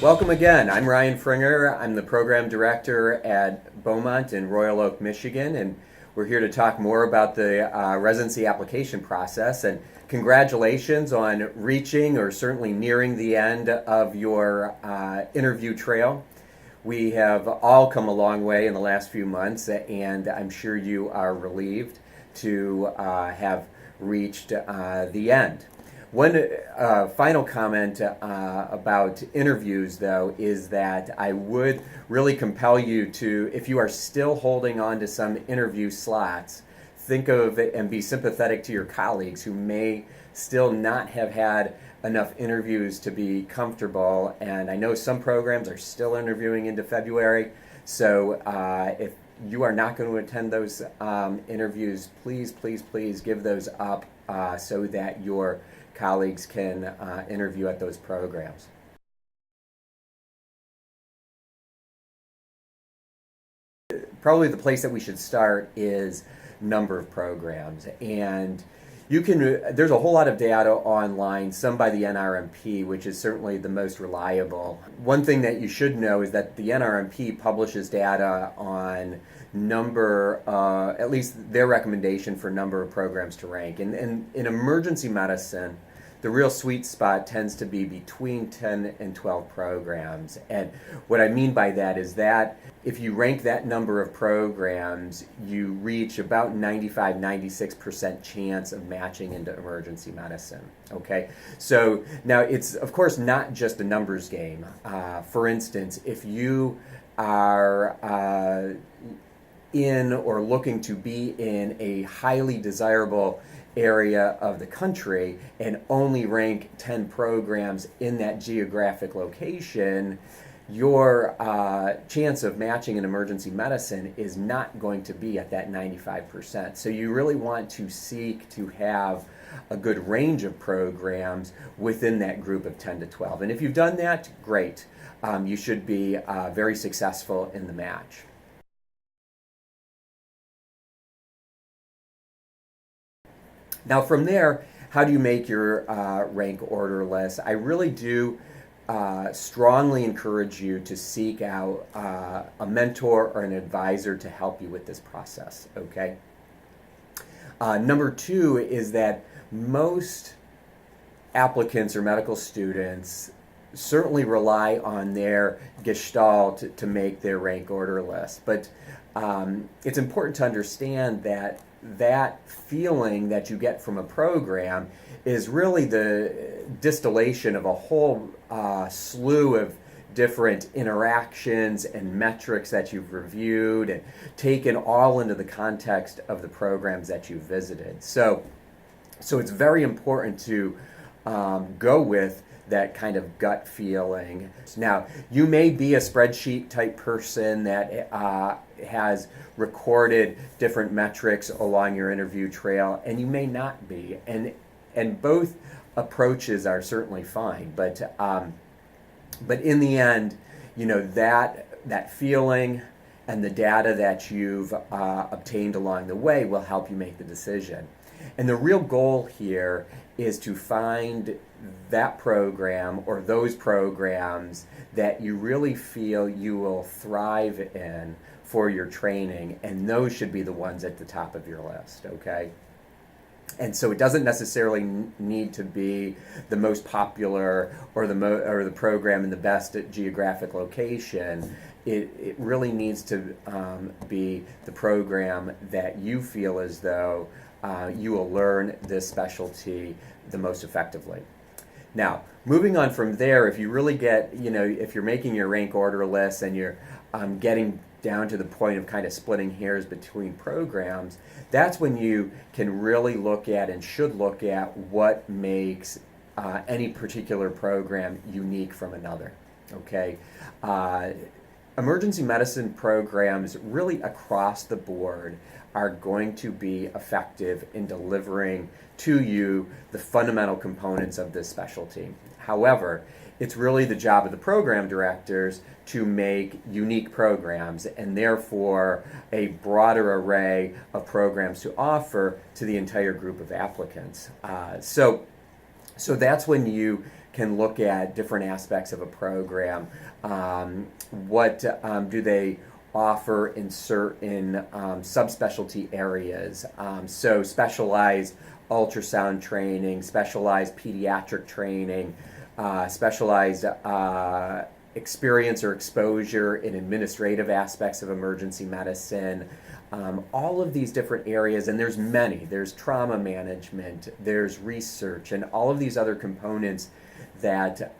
Welcome again. I'm Ryan Fringer. I'm the program director at Beaumont in Royal Oak, Michigan, and we're here to talk more about the residency application process. And congratulations on reaching or certainly nearing the end of your interview trail. We have all come a long way in the last few months, and I'm sure you are relieved to have reached the end. One final comment about interviews, though, is that I would really compel you to, if you are still holding on to some interview slots, think of it and be sympathetic to your colleagues who may still not have had enough interviews to be comfortable. And I know some programs are still interviewing into February, so if you are not going to attend those interviews, please give those up so that your colleagues can interview at those programs. Probably the place that we should start is number of programs. And there's a whole lot of data online, some by the NRMP, which is certainly the most reliable. One thing that you should know is that the NRMP publishes data on at least their recommendation for number of programs to rank. And in emergency medicine, the real sweet spot tends to be between 10 and 12 programs. And what I mean by that is that if you rank that number of programs, you reach about 95-96% chance of matching into emergency medicine. Okay, so now it's of course not just a numbers game. For instance, if you are in or looking to be in a highly desirable area of the country and only rank 10 programs in that geographic location, your chance of matching in emergency medicine is not going to be at that 95%. So you really want to seek to have a good range of programs within that group of 10 to 12. And if you've done that, great. You should be very successful in the match. Now from there, how do you make your rank order list? I really do strongly encourage you to seek out a mentor or an advisor to help you with this process, okay? Number two is that most applicants or medical students certainly rely on their gestalt to make their rank order list, but it's important to understand that feeling that you get from a program is really the distillation of a whole slew of different interactions and metrics that you've reviewed and taken all into the context of the programs that you've visited. So it's very important to go with that kind of gut feeling. Now, you may be a spreadsheet type person that has recorded different metrics along your interview trail, and you may not be. And both approaches are certainly fine, but in the end, you know, that feeling and the data that you've obtained along the way will help you make the decision. And the real goal here is to find that program or those programs that you really feel you will thrive in for your training, and those should be the ones at the top of your list, okay? And so it doesn't necessarily need to be the most popular or the program in the best geographic location. It really needs to be the program that you feel as though you will learn this specialty the most effectively. Now, moving on from there, if you really get, if you're making your rank order list and you're getting down to the point of kind of splitting hairs between programs, that's when you can really look at and should look at what makes any particular program unique from another, okay? Emergency medicine programs really across the board are going to be effective in delivering to you the fundamental components of this specialty. However, it's really the job of the program directors to make unique programs and therefore a broader array of programs to offer to the entire group of applicants. So that's when you can look at different aspects of a program. What do they offer in certain subspecialty areas? So specialized ultrasound training, specialized pediatric training, specialized experience or exposure in administrative aspects of emergency medicine, all of these different areas, and there's many. There's trauma management, there's research, and all of these other components that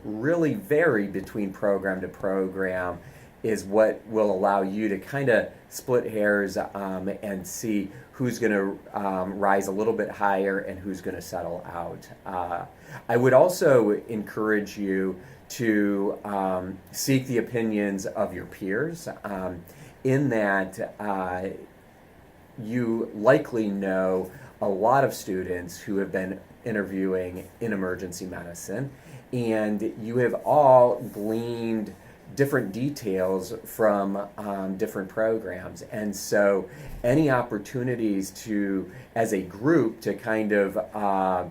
really vary between program to program is what will allow you to kind of split hairs and see who's going to rise a little bit higher and who's going to settle out. I would also encourage you to seek the opinions of your peers, in that you likely know a lot of students who have been interviewing in emergency medicine, and you have all gleaned different details from different programs. And so any opportunities to, as a group, to kind of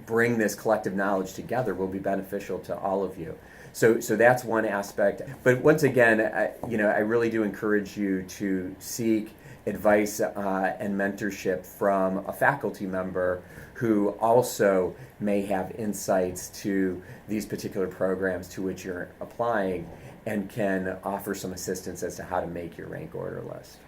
bring this collective knowledge together will be beneficial to all of you. So that's one aspect. But once again, I really do encourage you to seek advice and mentorship from a faculty member who also may have insights to these particular programs to which you're applying and can offer some assistance as to how to make your rank order list.